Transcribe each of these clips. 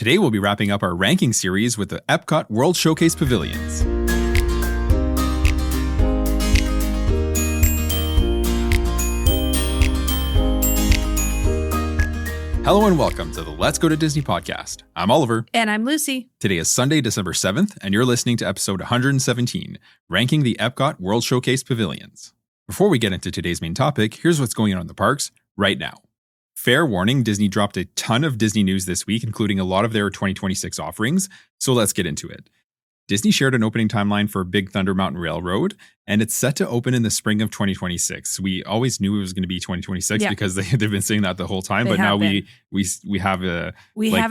Today we'll be wrapping up our ranking series with the EPCOT World Showcase Pavilions. Hello and welcome to the Let's Go to Disney podcast. I'm Oliver. And I'm Lucy. Today is Sunday, December 7th, and you're listening to episode 117, ranking the EPCOT World Showcase Pavilions. Before we get into today's main topic, here's what's going on in the parks right now. Fair warning, Disney dropped a ton of Disney news this week, including a lot of their 2026 offerings, so let's get into it. Disney shared an opening timeline for Big Thunder Mountain Railroad, and it's set to open in the spring of 2026. We always knew it was going to be 2026 because they've been saying that the whole time, but now we have a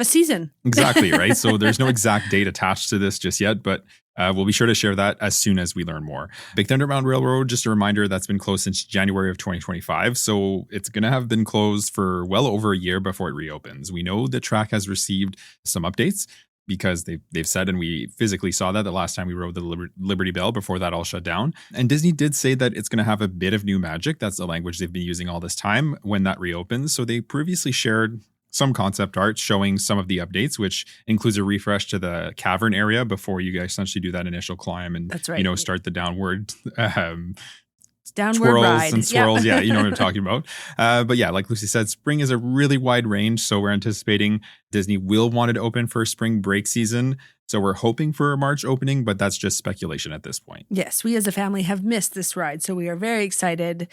season. Exactly, right? So there's no exact date attached to this just yet, but we'll be sure to share that as soon as we learn more. Big Thunder Mountain Railroad, just a reminder, that's been closed since January of 2025. So it's going to have been closed for well over a year before it reopens. We know the track has received some updates because they've said, and we physically saw that the last time we rode the Liberty Bell before that all shut down. And Disney did say that it's going to have a bit of new magic. That's the language they've been using all this time when that reopens. So they previously shared some concept art showing some of the updates, which includes a refresh to the cavern area before you guys essentially do that initial climb and start the downward twirls ride and swirls. Yeah, you know what I'm talking about. But yeah, like Lucy said, spring is a really wide range. So we're anticipating Disney will want it to open for spring break season. So we're hoping for a March opening, but that's just speculation at this point. Yes, we as a family have missed this ride. So we are very excited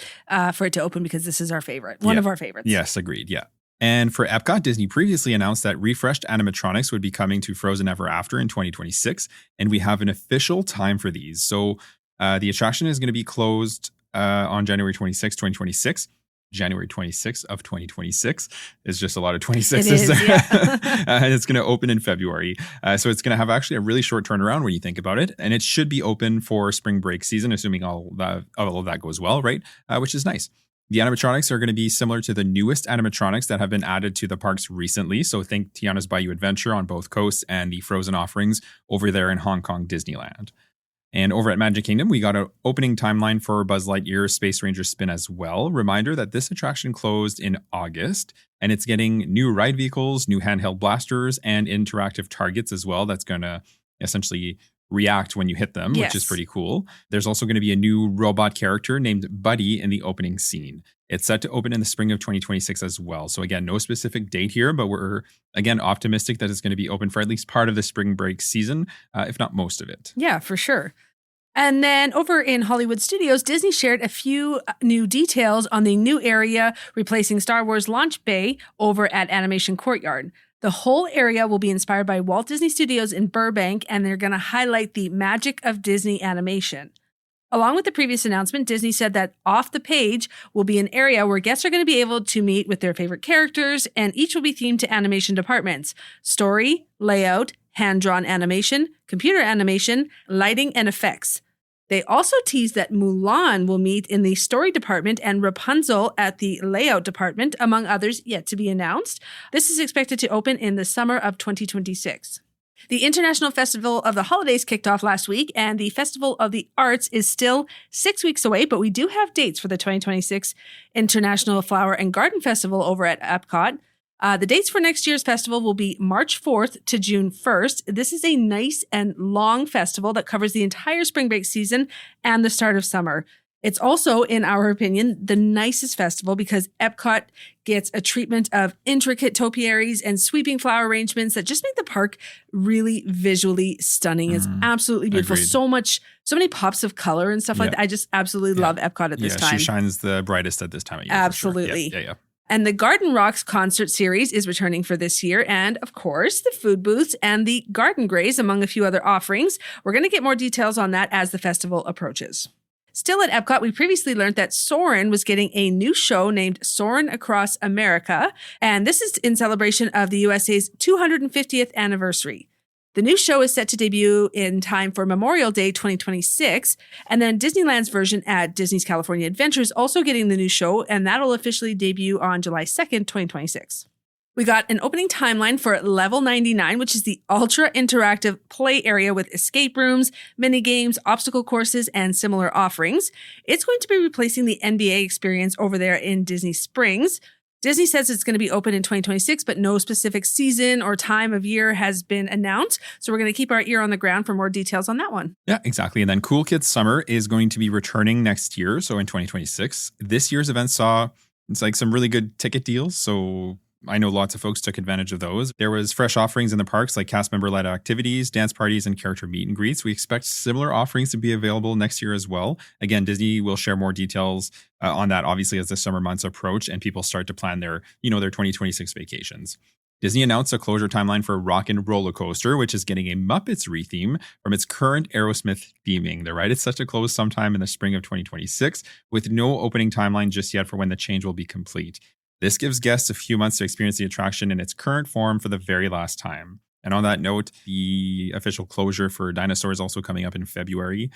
for it to open because this is our favorite, one of our favorites. Yes, agreed. Yeah. And for EPCOT, Disney previously announced that refreshed animatronics would be coming to Frozen Ever After in 2026, and we have an official time for these. So the attraction is going to be closed on January 26, 2026. January 26th of 2026 is just a lot of 26s. It is, yeah. And it's going to open in February. So it's going to have actually a really short turnaround when you think about it. And it should be open for spring break season, assuming all of that goes well, right? Which is nice. The animatronics are going to be similar to the newest animatronics that have been added to the parks recently. So think Tiana's Bayou Adventure on both coasts and the Frozen offerings over there in Hong Kong Disneyland. And over at Magic Kingdom, we got an opening timeline for Buzz Lightyear's Space Ranger Spin as well. Reminder that this attraction closed in August, and it's getting new ride vehicles, new handheld blasters, and interactive targets as well. That's going to essentially react when you hit them, which is pretty cool. There's also going to be a new robot character named Buddy in the opening scene. It's set to open in the spring of 2026 as well. So again, no specific date here, but we're, again, optimistic that it's going to be open for at least part of the spring break season, if not most of it. Yeah, for sure. And then over in Hollywood Studios, Disney shared a few new details on the new area replacing Star Wars Launch Bay over at Animation Courtyard. The whole area will be inspired by Walt Disney Studios in Burbank, and they're going to highlight the magic of Disney animation. Along with the previous announcement, Disney said that off the page will be an area where guests are going to be able to meet with their favorite characters, and each will be themed to animation departments: story, layout, hand-drawn animation, computer animation, lighting, and effects. They also teased that Mulan will meet in the story department and Rapunzel at the layout department, among others yet to be announced. This is expected to open in the summer of 2026. The International Festival of the Holidays kicked off last week, and the Festival of the Arts is still 6 weeks away, but we do have dates for the 2026 International Flower and Garden Festival over at EPCOT. The dates for next year's festival will be March 4th to June 1st. This is a nice and long festival that covers the entire spring break season and the start of summer. It's also, in our opinion, the nicest festival because EPCOT gets a treatment of intricate topiaries and sweeping flower arrangements that just make the park really visually stunning. It's absolutely beautiful. Agreed. So many pops of color and stuff like that. I just absolutely love EPCOT at this time. She shines the brightest at this time of year. Absolutely. For sure. Yeah. And the Garden Rocks concert series is returning for this year. And of course, the food booths and the garden grays, among a few other offerings. We're going to get more details on that as the festival approaches. Still at EPCOT, we previously learned that Soarin' was getting a new show named Soarin' Across America. And this is in celebration of the USA's 250th anniversary. The new show is set to debut in time for Memorial Day 2026, and then Disneyland's version at Disney's California Adventure is also getting the new show, and that'll officially debut on July 2nd, 2026. We got an opening timeline for Level 99, which is the ultra-interactive play area with escape rooms, mini games, obstacle courses, and similar offerings. It's going to be replacing the NBA experience over there in Disney Springs. Disney says it's going to be open in 2026, but no specific season or time of year has been announced. So we're going to keep our ear on the ground for more details on that one. Yeah, exactly. And then Cool Kids Summer is going to be returning next year, so in 2026. This year's event saw some really good ticket deals, so I know lots of folks took advantage of those. There was fresh offerings in the parks like cast member-led activities, dance parties, and character meet and greets. We expect similar offerings to be available next year as well. Again, Disney will share more details on that, obviously, as the summer months approach and people start to plan their 2026 vacations. Disney announced a closure timeline for Rock and Roller Coaster, which is getting a Muppets retheme from its current Aerosmith theming. They're right, it's set to close sometime in the spring of 2026, with no opening timeline just yet for when the change will be complete. This gives guests a few months to experience the attraction in its current form for the very last time. And on that note, the official closure for Dinosaur is also coming up in February.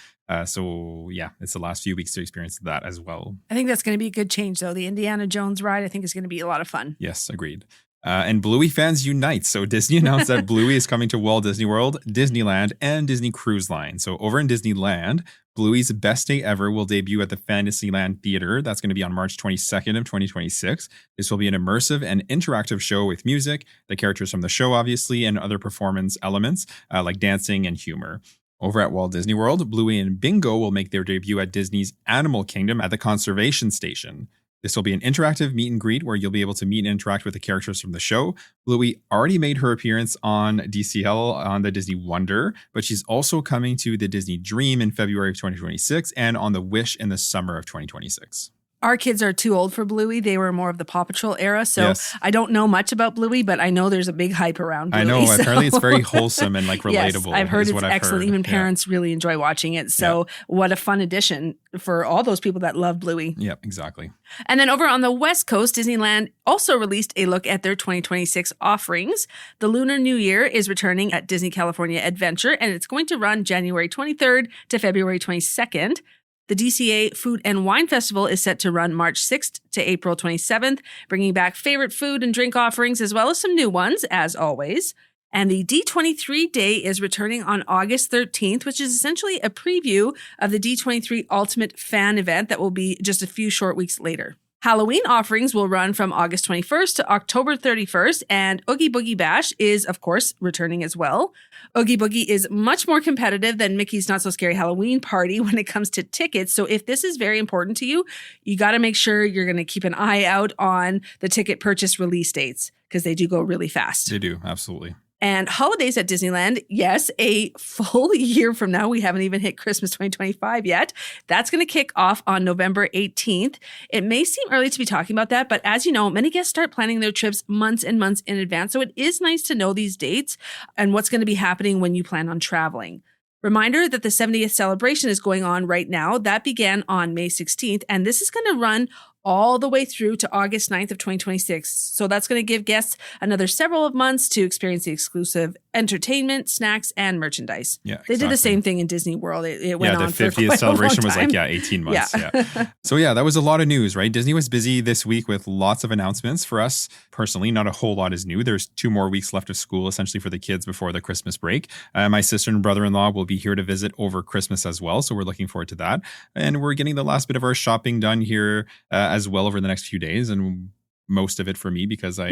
So yeah, it's the last few weeks to experience that as well. I think that's going to be a good change, though. The Indiana Jones ride, I think, is going to be a lot of fun. Yes, agreed. And Bluey fans unite. So Disney announced that Bluey is coming to Walt Disney World, Disneyland, and Disney Cruise Line. So over in Disneyland, Bluey's Best Day Ever will debut at the Fantasyland Theater. That's going to be on March 22nd of 2026. This will be an immersive and interactive show with music, the characters from the show, obviously, and other performance elements like dancing and humor. Over at Walt Disney World, Bluey and Bingo will make their debut at Disney's Animal Kingdom at the Conservation Station. This will be an interactive meet and greet where you'll be able to meet and interact with the characters from the show. Bluey already made her appearance on DCL on the Disney Wonder, but she's also coming to the Disney Dream in February of 2026 and on the Wish in the summer of 2026. Our kids are too old for Bluey. They were more of the Paw Patrol era. So yes. I don't know much about Bluey, but I know there's a big hype around Bluey. I know. Apparently it's very wholesome and relatable. Yes, I've heard it's excellent. Even parents really enjoy watching it. So what a fun addition for all those people that love Bluey. Yeah, exactly. And then over on the West Coast, Disneyland also released a look at their 2026 offerings. The Lunar New Year is returning at Disney California Adventure, and it's going to run January 23rd to February 22nd. The DCA Food and Wine Festival is set to run March 6th to April 27th, bringing back favorite food and drink offerings as well as some new ones, as always. And the D23 Day is returning on August 13th, which is essentially a preview of the D23 Ultimate Fan event that will be just a few short weeks later. Halloween offerings will run from August 21st to October 31st, and Oogie Boogie Bash is, of course, returning as well. Oogie Boogie is much more competitive than Mickey's Not So Scary Halloween Party when it comes to tickets, so if this is very important to you, you got to make sure you're going to keep an eye out on the ticket purchase release dates, because they do go really fast. They do, absolutely. And holidays at Disneyland, yes, a full year from now. We haven't even hit Christmas 2025 yet. That's going to kick off on November 18th. It may seem early to be talking about that, but as you know, many guests start planning their trips months and months in advance. So it is nice to know these dates and what's going to be happening when you plan on traveling. Reminder that the 70th celebration is going on right now. That began on May 16th, and this is going to run all the way through to August 9th of 2026. So that's going to give guests another several of months to experience the exclusive entertainment, snacks, and merchandise. Yeah, They did the same thing in Disney World. It went on for the 50th celebration was 18 months. Yeah. So yeah, that was a lot of news, right? Disney was busy this week with lots of announcements. For us personally, not a whole lot is new. There's 2 more weeks left of school, essentially, for the kids before the Christmas break. My sister and brother-in-law will be here to visit over Christmas as well, so we're looking forward to that. And we're getting the last bit of our shopping done here as well over the next few days, and most of it for me because I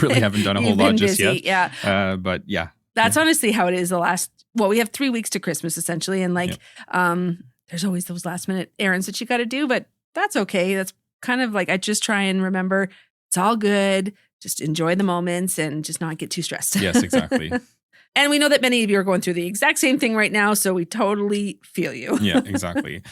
really haven't done a whole lot just yet. Yeah. But yeah. That's honestly how it is we have 3 weeks to Christmas essentially. And there's always those last minute errands that you got to do, but that's okay. That's kind of I just try and remember it's all good. Just enjoy the moments and just not get too stressed. Yes, exactly. And we know that many of you are going through the exact same thing right now, so we totally feel you. Yeah, exactly.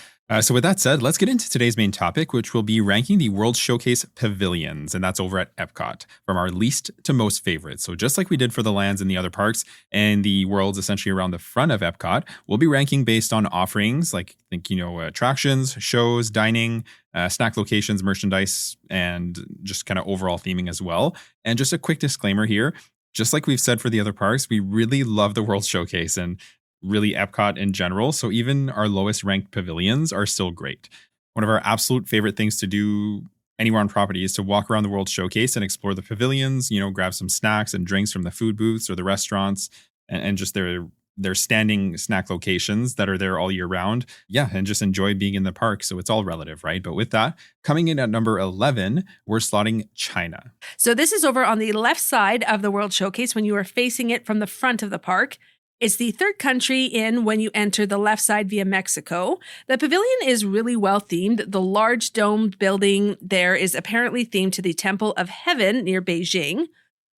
So with that said, let's get into today's main topic, which will be ranking the World Showcase Pavilions, and that's over at EPCOT, from our least to most favorite. So just like we did for the lands in the other parks and the worlds essentially around the front of EPCOT, we'll be ranking based on offerings like, attractions, shows, dining, snack locations, merchandise, and just kind of overall theming as well. And just a quick disclaimer here, just like we've said for the other parks, we really love the World Showcase and really EPCOT in general. So even our lowest ranked pavilions are still great. One of our absolute favorite things to do anywhere on property is to walk around the World Showcase and explore the pavilions, grab some snacks and drinks from the food booths or the restaurants and just their there's standing snack locations that are there all year round. Yeah, and just enjoy being in the park. So it's all relative, right? But with that, coming in at number 11, we're slotting China. So this is over on the left side of the World Showcase when you are facing it from the front of the park. It's the third country in when you enter the left side via Mexico. The pavilion is really well themed. The large domed building there is apparently themed to the Temple of Heaven near Beijing.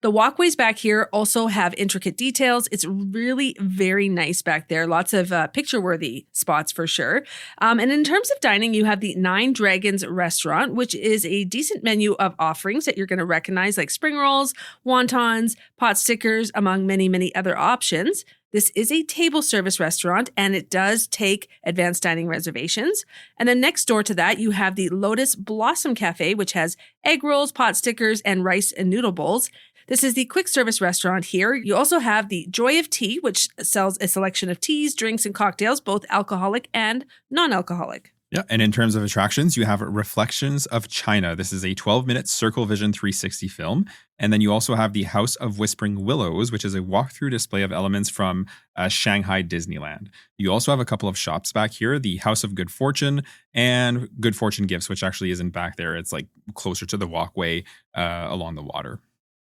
The walkways back here also have intricate details. It's really very nice back there. Lots of picture-worthy spots for sure. And in terms of dining, you have the Nine Dragons restaurant, which is a decent menu of offerings that you're going to recognize, like spring rolls, wontons, pot stickers, among many, many other options. This is a table service restaurant, and it does take advanced dining reservations. And then next door to that, you have the Lotus Blossom Cafe, which has egg rolls, pot stickers, and rice and noodle bowls. This is the quick service restaurant here. You also have the Joy of Tea, which sells a selection of teas, drinks, and cocktails, both alcoholic and non-alcoholic. Yeah, and in terms of attractions, you have Reflections of China. This is a 12-minute Circle Vision 360 film. And then you also have the House of Whispering Willows, which is a walkthrough display of elements from Shanghai Disneyland. You also have a couple of shops back here, the House of Good Fortune and Good Fortune Gifts, which actually isn't back there. It's like closer to the walkway along the water.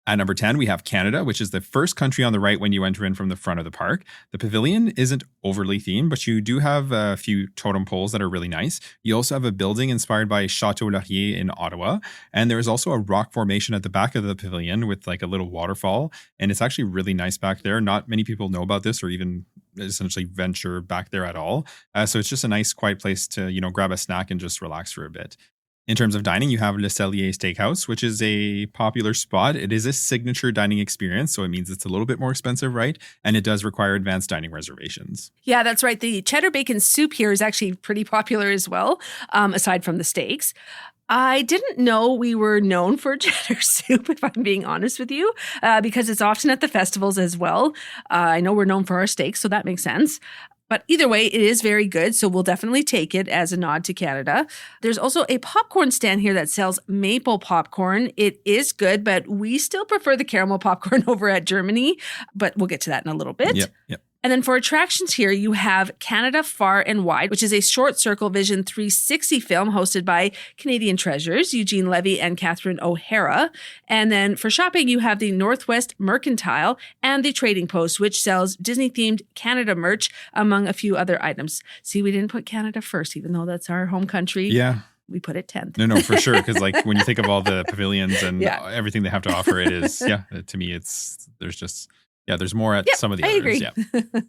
At number 10, we have Canada, which is the first country on the right when you enter in from the front of the park. The pavilion isn't overly themed, but you do have a few totem poles that are really nice. You also have a building inspired by Chateau Laurier in Ottawa. And there is also a rock formation at the back of the pavilion with like a little waterfall. And it's actually really nice back there. Not many people know about this or even essentially venture back there at all. So it's just a nice, quiet place to, grab a snack and just relax for a bit. In terms of dining, you have Le Cellier Steakhouse, which is a popular spot. It is a signature dining experience, so it means it's a little bit more expensive, right? And it does require advanced dining reservations. Yeah, that's right. The cheddar bacon soup here is actually pretty popular as well, aside from the steaks. I didn't know we were known for cheddar soup, if I'm being honest with you, because it's often at the festivals as well. I know we're known for our steaks, so that makes sense. But either way, it is very good, so we'll definitely take it as a nod to Canada. There's also a popcorn stand here that sells maple popcorn. It is good, but we still prefer the caramel popcorn over at Germany, but we'll get to that in a little bit. Yep. And then for attractions here, you have Canada Far and Wide, which is a short Circle Vision 360 film hosted by Canadian treasures, Eugene Levy and Catherine O'Hara. And then for shopping, you have the Northwest Mercantile and the Trading Post, which sells Disney-themed Canada merch, among a few other items. See, we didn't put Canada first, even though that's our home country. Yeah. We put it 10th. No, for sure. Because like when you think of all the pavilions and everything they have to offer, it is, to me, there's more at some of the others. I agree. Yeah.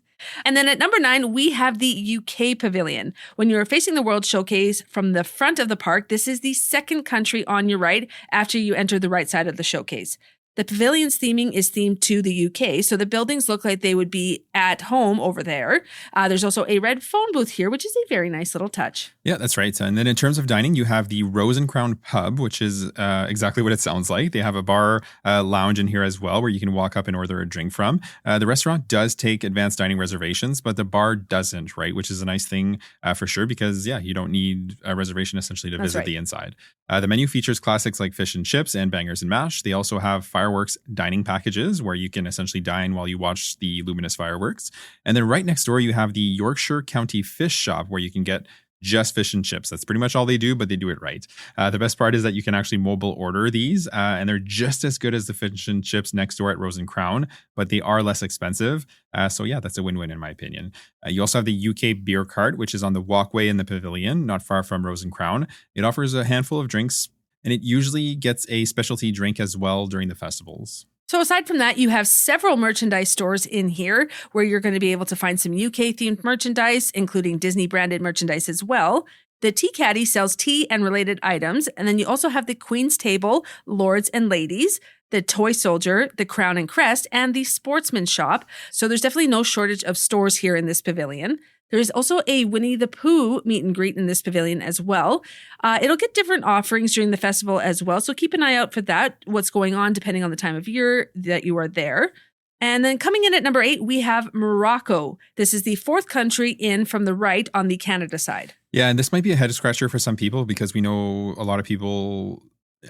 And then at number 9, we have the UK Pavilion. When you're facing the World Showcase from the front of the park, this is the second country on your right after you enter the right side of the showcase. The pavilion's theming is themed to the UK, so the buildings look like they would be at home over there. There's also a red phone booth here, which is a very nice little touch. Yeah, that's right. And then in terms of dining, you have the Rose and Crown Pub, which is exactly what it sounds like. They have a bar lounge in here as well, where you can walk up and order a drink from. The restaurant does take advanced dining reservations, but the bar doesn't, right? Which is a nice thing for sure, because you don't need a reservation essentially to visit the inside. The menu features classics like fish and chips and bangers and mash. They also have fireworks dining packages where you can essentially dine while you watch the luminous fireworks. And then right next door, you have the Yorkshire County Fish Shop, where you can get just fish and chips. That's pretty much all they do, but they do it right. The best part is that you can actually mobile order these, and they're just as good as the fish and chips next door at Rose and Crown, but they are less expensive. So that's a win-win in my opinion. You also have the UK Beer Cart, which is on the walkway in the pavilion, not far from Rose and Crown. It offers a handful of drinks, and it usually gets a specialty drink as well during the festivals. So aside from that, you have several merchandise stores in here where you're going to be able to find some UK-themed merchandise, including Disney-branded merchandise as well. The Tea Caddy sells tea and related items. And then you also have the Queen's Table, Lords and Ladies, the Toy Soldier, the Crown and Crest, and the Sportsman Shop. So there's definitely no shortage of stores here in this pavilion. There is also a Winnie the Pooh meet and greet in this pavilion as well. It'll get different offerings during the festival as well, so keep an eye out for that, what's going on depending on the time of year that you are there. And then coming in at number 8, we have Morocco. This is the fourth country in from the right on the Canada side. Yeah, and this might be a head scratcher for some people because we know a lot of people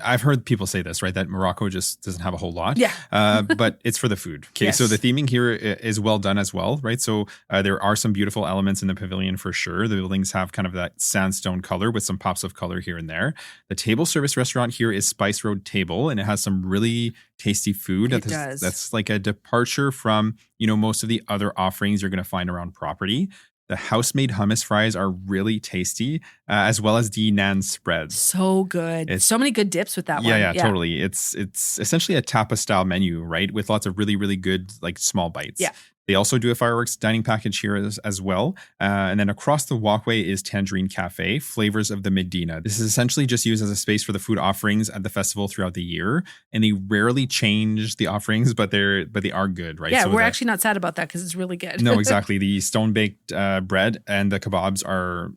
I've heard people say this, right? That Morocco just doesn't have a whole lot. Yeah. But it's for the food. Okay. Yes. So the theming here is well done as well, right? So there are some beautiful elements in the pavilion for sure. The buildings have kind of that sandstone color with some pops of color here and there. The table service restaurant here is Spice Road Table, and it has some really tasty food. It does. That's like a departure from, most of the other offerings you're going to find around property. The house-made hummus fries are really tasty, as well as the naan spreads. So good. So many good dips with that one. Yeah, totally. It's essentially a tapas-style menu, right? With lots of really, really good, like, small bites. Yeah. They also do a fireworks dining package here as well. And then across the walkway is Tangerine Cafe, Flavors of the Medina. This is essentially just used as a space for the food offerings at the festival throughout the year. And they rarely change the offerings, but they are good, right? Yeah, we're actually not sad about that because it's really good. No, exactly. The stone-baked bread and the kebabs are,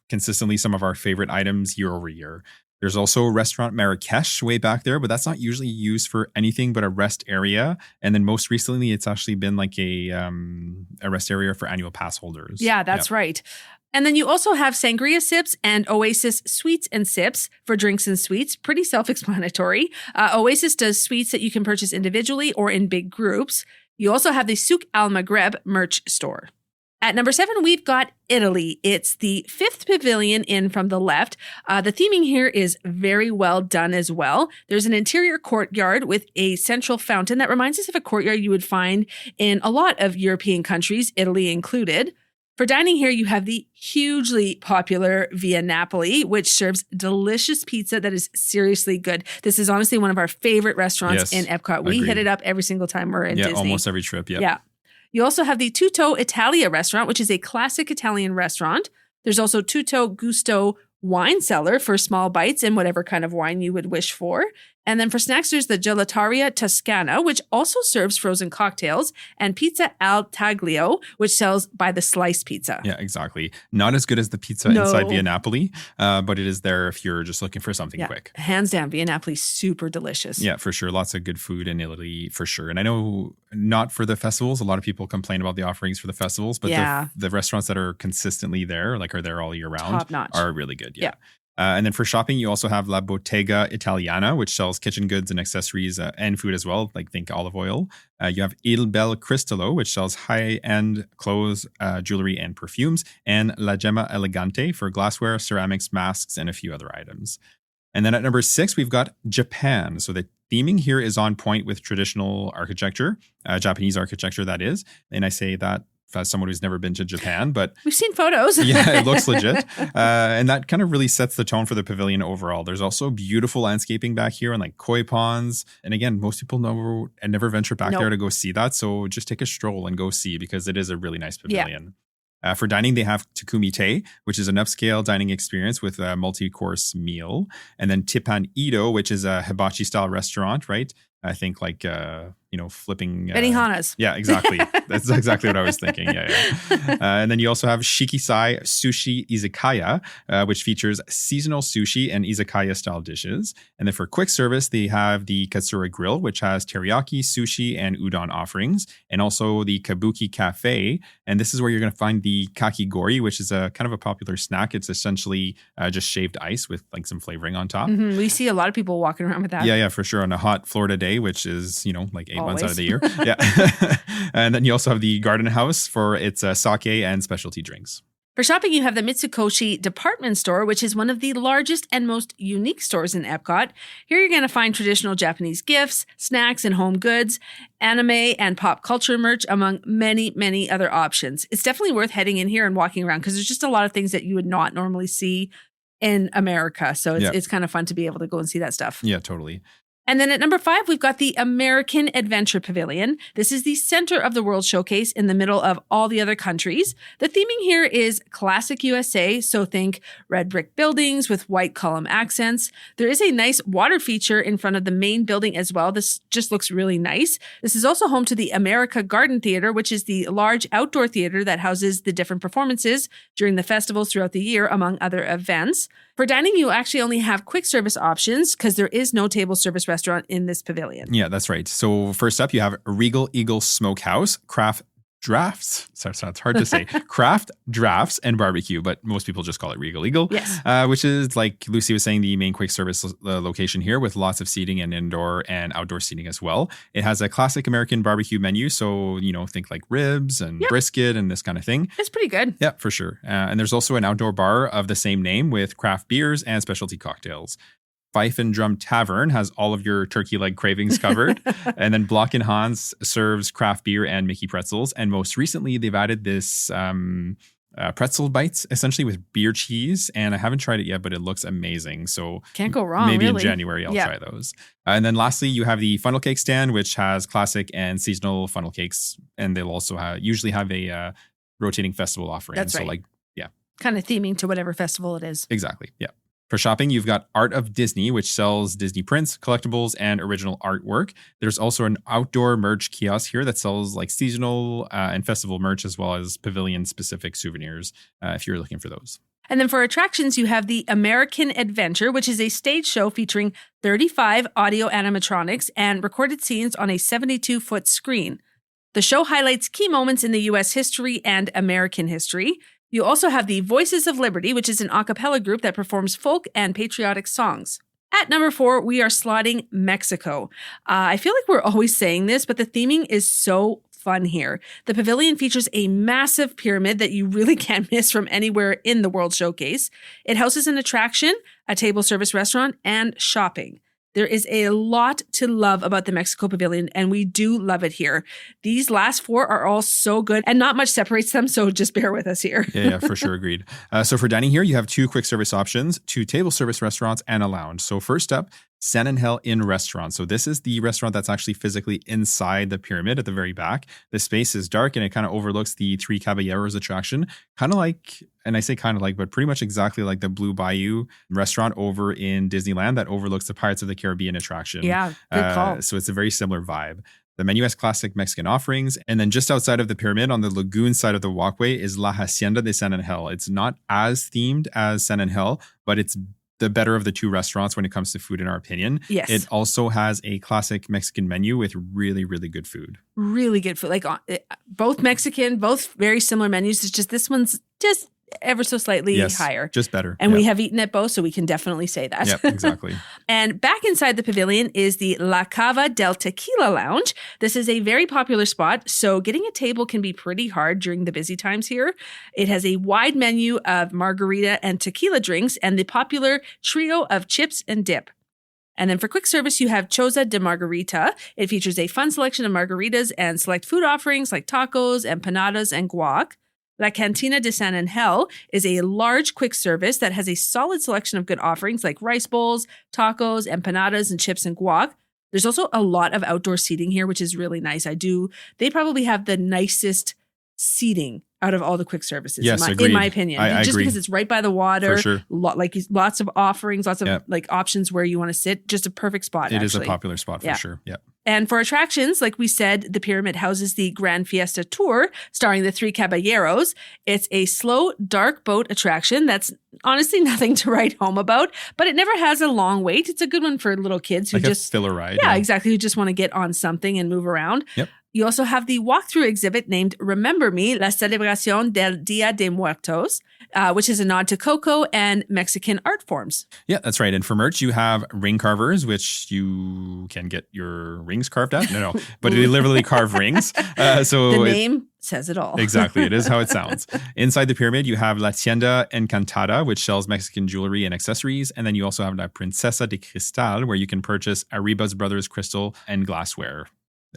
consistently some of our favorite items year over year. There's also Restaurant Marrakesh way back there, but that's not usually used for anything but a rest area. And then most recently, it's actually been like a rest area for annual pass holders. Yeah, that's right. And then you also have Sangria Sips and Oasis Sweets and Sips for drinks and sweets. Pretty self-explanatory. Oasis does sweets that you can purchase individually or in big groups. You also have the Souk Al Maghreb merch store. At number 7, we've got Italy. It's the 5th pavilion in from the left. The theming here is very well done as well. There's an interior courtyard with a central fountain that reminds us of a courtyard you would find in a lot of European countries, Italy included. For dining here, you have the hugely popular Via Napoli, which serves delicious pizza that is seriously good. This is honestly one of our favorite restaurants in EPCOT. We hit it up every single time we're in Disney. Yeah, almost every trip. Yeah. You also have the Tutto Italia restaurant, which is a classic Italian restaurant. There's also Tutto Gusto wine cellar for small bites and whatever kind of wine you would wish for. And then for snacks, there's the Gelateria Toscana, which also serves frozen cocktails, and Pizza al Taglio, which sells by the slice pizza. Yeah, exactly. Not as good as the pizza inside Via Napoli, but it is there if you're just looking for something quick. Hands down, Via Napoli, super delicious. Yeah, for sure. Lots of good food in Italy, for sure. And I know not for the festivals. A lot of people complain about the offerings for the festivals, but the restaurants that are consistently there, like are there all year round, top notch, are really good. Yeah. And then for shopping, you also have La Bottega Italiana, which sells kitchen goods and accessories and food as well, like think olive oil. You have Il Bel Cristallo, which sells high-end clothes, jewelry, and perfumes. And La Gemma Elegante for glassware, ceramics, masks, and a few other items. And then at number 6, we've got Japan. So the theming here is on point with traditional architecture, Japanese architecture, that is. And I say that as someone who's never been to Japan, but we've seen photos. Yeah, it looks legit. And that kind of really sets the tone for the pavilion overall. There's also beautiful landscaping back here and like koi ponds. And again, most people never venture back there to go see that. So just take a stroll and go see because it is a really nice pavilion. For dining, they have Takumite, which is an upscale dining experience with a multi-course meal. And then Tippan Edo, which is a hibachi-style restaurant, right? I think like, flipping. Benihanas. Yeah, exactly. That's exactly what I was thinking. Yeah. And then you also have Shikisai Sushi Izakaya, which features seasonal sushi and izakaya-style dishes. And then for quick service, they have the Katsura Grill, which has teriyaki, sushi, and udon offerings. And also the Kabuki Cafe. And this is where you're going to find the kakigori, which is a kind of a popular snack. It's essentially just shaved ice with like some flavoring on top. Mm-hmm. We see a lot of people walking around with that. Yeah, for sure. On a hot Florida day, which is, like 8 months out of the year. Yeah. And then you also have the Garden House for its sake and specialty drinks. For shopping, you have the Mitsukoshi department store, which is one of the largest and most unique stores in EPCOT. Here you're going to find traditional Japanese gifts, snacks, and home goods, anime and pop culture merch, among many, many other options. It's definitely worth heading in here and walking around because there's just a lot of things that you would not normally see in America. So it's kind of fun to be able to go and see that stuff. Yeah, totally. And then at number 5, we've got the American Adventure Pavilion. This is the center of the World Showcase in the middle of all the other countries. The theming here is classic USA, so think red brick buildings with white column accents. There is a nice water feature in front of the main building as well. This just looks really nice. This is also home to the America Garden Theater, which is the large outdoor theater that houses the different performances during the festivals throughout the year, among other events. For dining, you actually only have quick service options because there is no table service restaurant in this pavilion. Yeah, that's right. So first up, you have Regal Eagle Smokehouse, craft drafts. So it's hard to say. Craft drafts and barbecue, but most people just call it Regal Eagle. Yes. Which is, like Lucy was saying, the main quick service location here with lots of seating and indoor and outdoor seating as well. It has a classic American barbecue menu. So, think like ribs and brisket and this kind of thing. It's pretty good. Yeah, for sure. And there's also an outdoor bar of the same name with craft beers and specialty cocktails. Fife and Drum Tavern has all of your turkey leg cravings covered. And then Block and Hans serves craft beer and Mickey pretzels. And most recently, they've added this pretzel bites, essentially with beer cheese. And I haven't tried it yet, but it looks amazing. So can't go wrong. Maybe really. in January, I'll try those. And then lastly, you have the funnel cake stand, which has classic and seasonal funnel cakes. And they'll also usually have a rotating festival offering. That's right. So kind of theming to whatever festival it is. Exactly. Yeah. For shopping, you've got Art of Disney, which sells Disney prints, collectibles, and original artwork. There's also an outdoor merch kiosk here that sells like seasonal and festival merch, as well as pavilion-specific souvenirs, if you're looking for those. And then for attractions, you have the American Adventure, which is a stage show featuring 35 audio animatronics and recorded scenes on a 72-foot screen. The show highlights key moments in the U.S. history and American history. You also have the Voices of Liberty, which is an a cappella group that performs folk and patriotic songs. At number 4, we are slotting Mexico. I feel like we're always saying this, but the theming is so fun here. The pavilion features a massive pyramid that you really can't miss from anywhere in the World Showcase. It houses an attraction, a table service restaurant, and shopping. There is a lot to love about the Mexico Pavilion, and we do love it here. These last 4 are all so good, and not much separates them, so just bear with us here. Yeah, for sure. Agreed. So for dining here, you have 2 quick service options, 2 table service restaurants, and a lounge. So first up, San Angel Inn Restaurant. So this is the restaurant that's actually physically inside the pyramid at the very back. The space is dark, and it kind of overlooks the Three Caballeros attraction. Kind of like, and I say kind of like, but pretty much exactly like the Blue Bayou restaurant over in Disneyland that overlooks the Pirates of the Caribbean attraction. Yeah, good call. So it's a very similar vibe. The menu has classic Mexican offerings. And then just outside of the pyramid on the lagoon side of the walkway is La Hacienda de San Angel. It's not as themed as San Angel, but it's the better of the 2 restaurants when it comes to food, in our opinion. Yes. It also has a classic Mexican menu with really, really good food. Really good food. Like both Mexican, both very similar menus. It's just this one's just ever so slightly higher. Just better. And we have eaten at both, so we can definitely say that. Yep, exactly. And back inside the pavilion is the La Cava del Tequila Lounge. This is a very popular spot, so getting a table can be pretty hard during the busy times here. It has a wide menu of margarita and tequila drinks and the popular trio of chips and dip. And then for quick service, you have Choza de Margarita. It features a fun selection of margaritas and select food offerings like tacos, empanadas, and guac. La Cantina de San Angel is a large quick service that has a solid selection of good offerings like rice bowls, tacos, empanadas, and chips and guac. There's also a lot of outdoor seating here, which is really nice. They probably have the nicest seating out of all the quick services, yes, in my opinion. I just agree. because it's right by the water, for sure. Lots of offerings, lots of like options where you want to sit. Just a perfect spot. It is a popular spot for sure. Yeah. And for attractions, like we said, the pyramid houses the Grand Fiesta Tour starring the Three Caballeros. It's a slow, dark boat attraction that's honestly nothing to write home about, but it never has a long wait. It's a good one for little kids who like just a filler ride. Yeah, exactly. Who just want to get on something and move around. Yep. You also have the walkthrough exhibit named Remember Me, La Celebración del Día de Muertos, which is a nod to Coco and Mexican art forms. Yeah, that's right. And for merch, you have ring carvers, which you can get your rings carved at. No, but they literally carve rings. So the name says it all. Exactly. It is how it sounds. Inside the pyramid, you have La Tienda Encantada, which sells Mexican jewelry and accessories. And then you also have La Princesa de Cristal, where you can purchase Arribas Brothers crystal and glassware.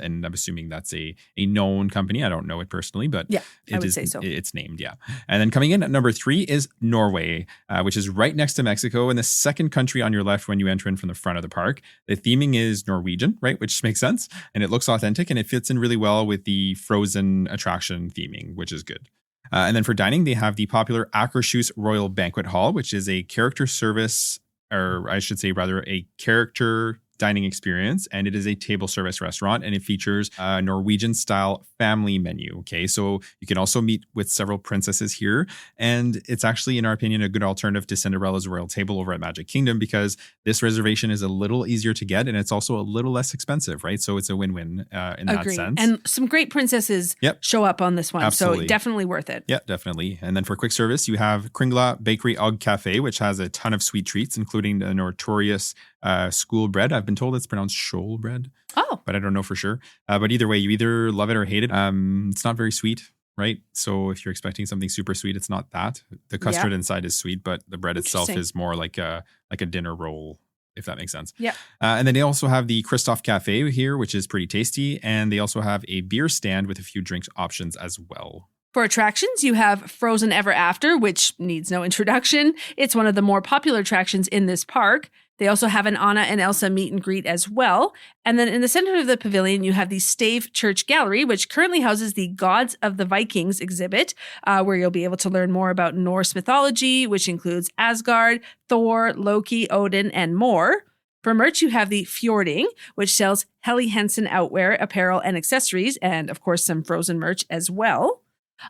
And I'm assuming that's a known company. I don't know it personally, but yeah, I would say so. It's named, yeah. And then coming in at number 3 is Norway, which is right next to Mexico and the second country on your left when you enter in from the front of the park. The theming is Norwegian, right, which makes sense. And it looks authentic and it fits in really well with the Frozen attraction theming, which is good. And then for dining, they have the popular Akershus Royal Banquet Hall, which is a character service, or I should say rather a character dining experience, and it is a table service restaurant, and it features a Norwegian style family menu. Okay, so you can also meet with several princesses here, and it's actually, in our opinion, a good alternative to Cinderella's royal table over at Magic Kingdom, because this reservation is a little easier to get, and it's also a little less expensive, right? So it's a win-win in that sense. And some great princesses show up on this one, Absolutely. so definitely worth it. Yeah, definitely. And then for quick service, you have Kringla Bakery Og Cafe, which has a ton of sweet treats, including the notorious school bread. I've been told it's pronounced shoal bread. Oh. But I don't know for sure. But either way, you either love it or hate it. It's not very sweet, right? So if you're expecting something super sweet, it's not that. The custard inside is sweet, but the bread itself is more like a dinner roll, if that makes sense. Yeah. And then they also have the Christoph Cafe here, which is pretty tasty. And they also have a beer stand with a few drinks options as well. For attractions, you have Frozen Ever After, which needs no introduction. It's one of the more popular attractions in this park. They also have an Anna and Elsa meet and greet as well. And then in the center of the pavilion, you have the Stave Church Gallery, which currently houses the Gods of the Vikings exhibit, where you'll be able to learn more about Norse mythology, which includes Asgard, Thor, Loki, Odin, and more. For merch, you have the Fjording, which sells Helly Hansen outwear, apparel, and accessories, and of course, some Frozen merch as well.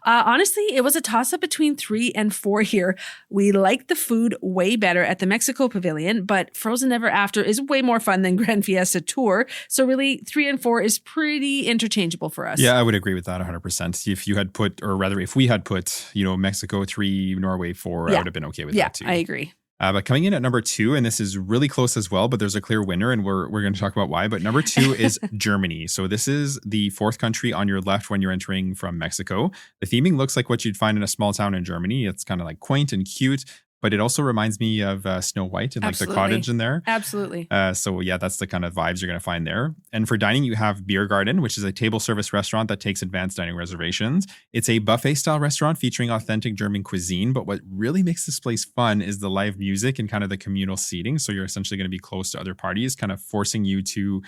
Honestly, it was a toss-up between 3 and 4 here. We liked the food way better at the Mexico Pavilion, but Frozen Ever After is way more fun than Grand Fiesta Tour. So really, 3 and 4 is pretty interchangeable for us. Yeah, I would agree with that 100%. If you had put, or rather, if we had put, Mexico 3, Norway 4, I would have been okay with that too. Yeah, I agree. But coming in at number 2, and this is really close as well, but there's a clear winner, and we're going to talk about why. But number 2 is Germany. So this is the 4th country on your left when you're entering from Mexico. The theming looks like what you'd find in a small town in Germany. It's kind of like quaint and cute, but it also reminds me of Snow White and like the cottage in there. Absolutely. So yeah, that's the kind of vibes you're going to find there. And for dining, you have Beer Garden, which is a table service restaurant that takes advanced dining reservations. It's a buffet style restaurant featuring authentic German cuisine. But what really makes this place fun is the live music and kind of the communal seating. So you're essentially going to be close to other parties, kind of forcing you to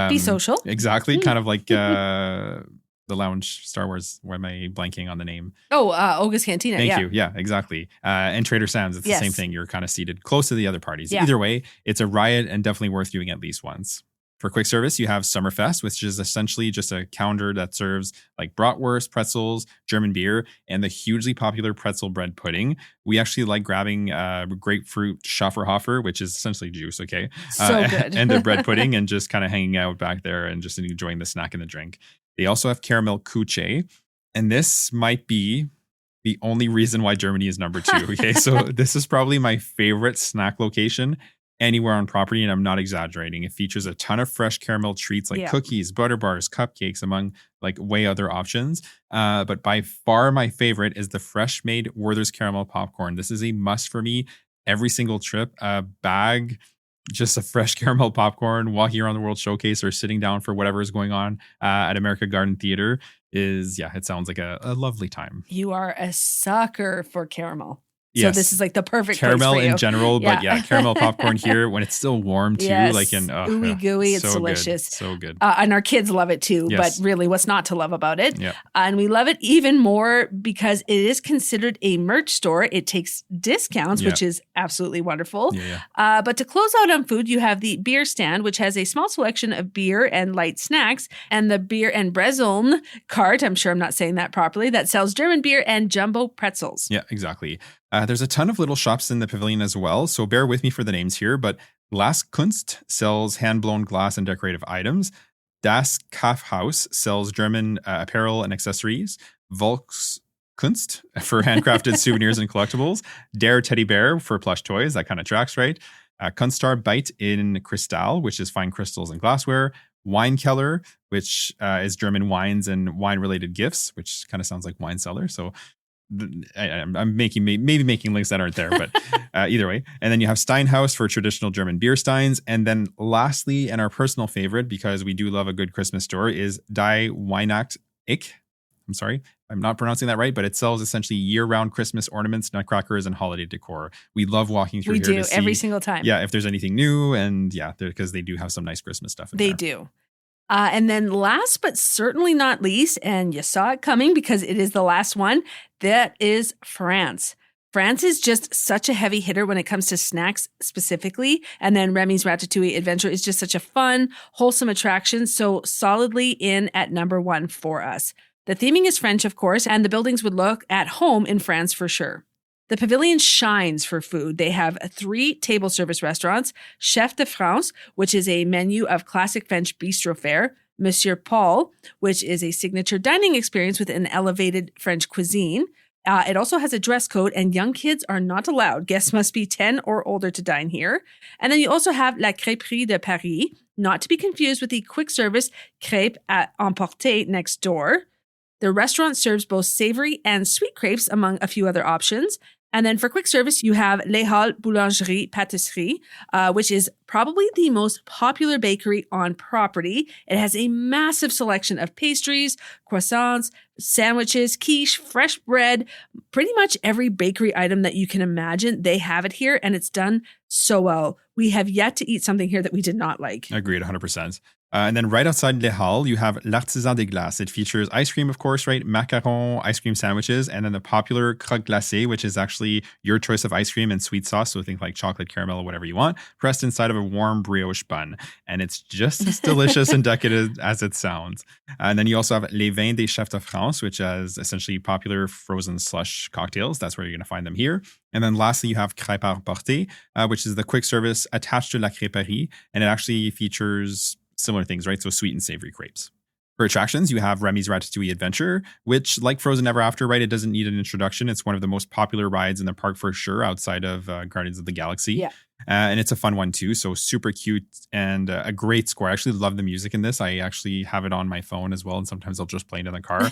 be social. Exactly. Kind of like the lounge, Star Wars. Why am I blanking on the name? Olga's Cantina. Thank you. Yeah, exactly. And Trader Sam's, it's the same thing. You're kind of seated close to the other parties. Yeah. Either way, it's a riot and definitely worth doing at least once. For quick service, you have Summerfest, which is essentially just a calendar that serves like bratwurst, pretzels, German beer, and the hugely popular pretzel bread pudding. We actually like grabbing grapefruit Schafferhofer, which is essentially juice, okay? So good. And the bread pudding and just kind of hanging out back there and just enjoying the snack and the drink. They also have caramel kuche, and this might be the only reason why Germany is number 2. Okay, so this is probably my favorite snack location anywhere on property, and I'm not exaggerating. It features a ton of fresh caramel treats like cookies, butter bars, cupcakes, among like way other options. But by far my favorite is the fresh made Werther's caramel popcorn. This is a must for me every single trip. A bag, just a fresh caramel popcorn, walking around the World Showcase or sitting down for whatever is going on at America Garden Theater is, it sounds like a lovely time. You are a sucker for caramel. So this is like the perfect caramel place for you. In general, but caramel popcorn here when it's still warm too, like in ooey gooey, it's delicious. Good. So good. And our kids love it too, but really what's not to love about it? Yeah. And we love it even more because it is considered a merch store. It takes discounts, which is absolutely wonderful. But to close out on food, you have the beer stand, which has a small selection of beer and light snacks, and the Beer and Brezeln cart, I'm sure I'm not saying that properly, that sells German beer and jumbo pretzels. Yeah, exactly. There's a ton of little shops in the pavilion as well, so bear with me for the names here, but Glaskunst sells hand-blown glass and decorative items. Das Kaufhaus sells German apparel and accessories. Volkskunst for handcrafted souvenirs and collectibles. Der Teddy Bear for plush toys. That kind of tracks, right? Kunstar Bite in Kristall, which is fine crystals and glassware. Weinkeller, which is German wines and wine-related gifts, which kind of sounds like wine cellar, so I'm maybe making links that aren't there, but either way. And then you have Steinhaus for traditional German beer steins. And then lastly, and our personal favorite, because we do love a good Christmas store, is Die Weihnacht Ich. I'm sorry, I'm not pronouncing that right, but it sells essentially year-round Christmas ornaments, nutcrackers, and holiday decor. We love walking through here to see every single time. Yeah, if there's anything new, and because they do have some nice Christmas stuff in there. They do. And then last but certainly not least, and you saw it coming because it is the last one, that is France. France is just such a heavy hitter when it comes to snacks specifically. And then Remy's Ratatouille Adventure is just such a fun, wholesome attraction. So solidly in at number 1 for us. The theming is French, of course, and the buildings would look at home in France for sure. The Pavilion shines for food. They have 3 table service restaurants, Chef de France, which is a menu of classic French bistro fare, Monsieur Paul, which is a signature dining experience with an elevated French cuisine. It also has a dress code, and young kids are not allowed. Guests must be 10 or older to dine here. And then you also have La Crêperie de Paris, not to be confused with the quick service Crêpes à Emporter next door. The restaurant serves both savory and sweet crepes, among a few other options. And then for quick service, you have Les Halles Boulangerie Pâtisserie, which is probably the most popular bakery on property. It has a massive selection of pastries, croissants, sandwiches, quiche, fresh bread, pretty much every bakery item that you can imagine. They have it here, and it's done so well. We have yet to eat something here that we did not like. Agreed, 100%. And then right outside Les Halles, you have l'Artisan des Glaces. It features ice cream, of course, right? Macaron, ice cream sandwiches, and then the popular croque glacée, which is actually your choice of ice cream and sweet sauce. So think like chocolate, caramel, or whatever you want, pressed inside of a warm brioche bun. And it's just as delicious and decadent as it sounds. And then you also have Les Vins des Chefs de France, which is essentially popular frozen slush cocktails. That's where you're going to find them here. And then lastly, you have Crêpes à Emporter, which is the quick service attached to La Crêperie. And it actually features similar things, right? So sweet and savory crepes. For attractions, you have Remy's Ratatouille Adventure, which, like Frozen Ever After, right, it doesn't need an introduction. It's one of the most popular rides in the park for sure, outside of Guardians of the Galaxy. Yeah. And it's a fun one too. So super cute and a great score. I actually love the music in this. I actually have it on my phone as well. And sometimes I'll just play it in the car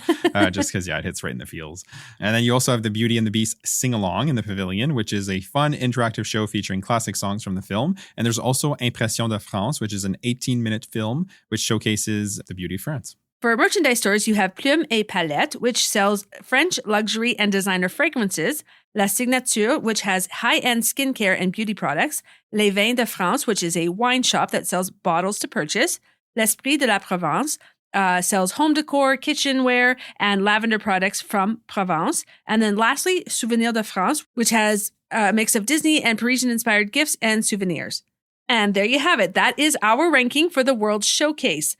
just because, it hits right in the feels. And then you also have the Beauty and the Beast Sing Along in the Pavilion, which is a fun interactive show featuring classic songs from the film. And there's also Impression de France, which is an 18-minute film which showcases the beauty of France. For merchandise stores, you have Plume et Palette, which sells French luxury and designer fragrances, La Signature, which has high-end skincare and beauty products, Les Vins de France, which is a wine shop that sells bottles to purchase, L'Esprit de la Provence, sells home decor, kitchenware, and lavender products from Provence. And then lastly, Souvenir de France, which has a mix of Disney and Parisian-inspired gifts and souvenirs. And there you have it. That is our ranking for the World Showcase.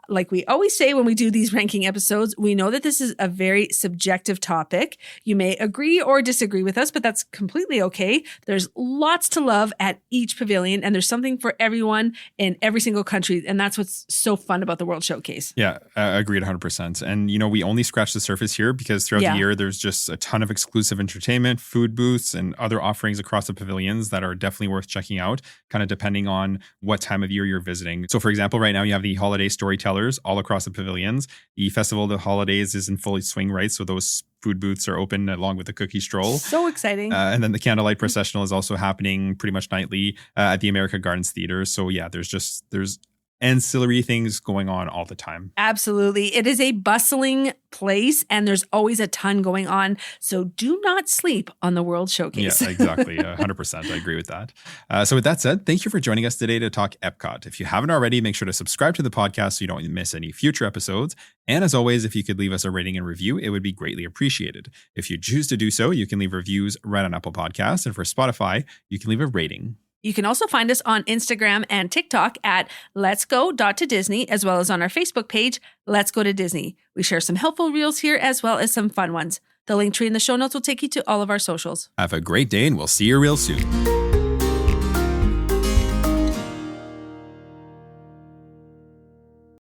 Like we always say when we do these ranking episodes, we know that this is a very subjective topic. You may agree or disagree with us, but that's completely okay. There's lots to love at each pavilion, and there's something for everyone in every single country. And that's what's so fun about the World Showcase. Yeah, agreed 100%. And, we only scratch the surface here because throughout the year, there's just a ton of exclusive entertainment, food booths, and other offerings across the pavilions that are definitely worth checking out, kind of depending on what time of year you're visiting. So, for example, right now you have the holiday storytellers all across the pavilions. The Festival of the Holidays is in full swing, right? So those food booths are open along with the cookie stroll. So exciting. And then the Candlelight Processional is also happening pretty much nightly at the America Gardens Theater. So there's ancillary things going on all the time. Absolutely. It is a bustling place and there's always a ton going on. So do not sleep on the World Showcase. Yeah, exactly. 100%. I agree with that. So with that said, thank you for joining us today to talk EPCOT. If you haven't already, make sure to subscribe to the podcast so you don't miss any future episodes. And as always, if you could leave us a rating and review, it would be greatly appreciated. If you choose to do so, you can leave reviews right on Apple Podcasts. And for Spotify, you can leave a rating. You can also find us on Instagram and TikTok at Let's Go.to-Disney, as well as on our Facebook page, Let's Go to Disney. We share some helpful reels here as well as some fun ones. The link tree in the show notes will take you to all of our socials. Have a great day and we'll see you real soon.